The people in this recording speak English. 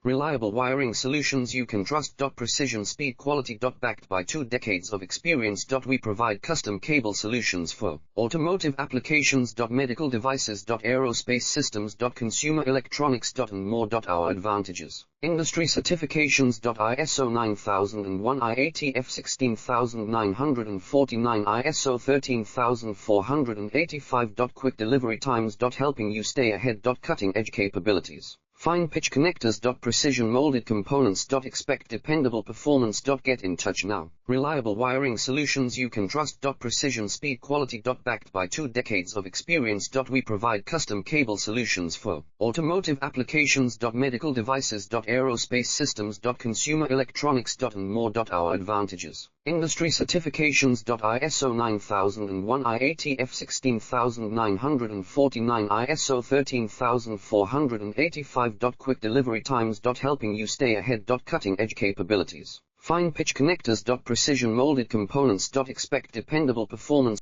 Reliable wiring solutions you can trust. Precision speed quality. Backed by 2 decades of experience. We provide custom cable solutions for automotive applications. Medical devices. Aerospace systems. Consumer electronics. And more. Our advantages: industry certifications. ISO 9001, IATF 16949, ISO 13485. Quick delivery times. Helping you stay ahead. Cutting edge capabilities. Fine pitch connectors. Precision molded components. Expect dependable performance. Get in touch now. Reliable wiring solutions you can trust. Precision speed quality. Backed by 2 decades of experience. We provide custom cable solutions for automotive applications. Medical devices. Aerospace systems. Consumer electronics. And more. Our advantages: industry certifications. ISO 9001, IATF 16949, ISO 13485. Quick delivery times. Helping you stay ahead. Cutting edge capabilities. Fine pitch connectors. Precision molded components. Expect dependable performance.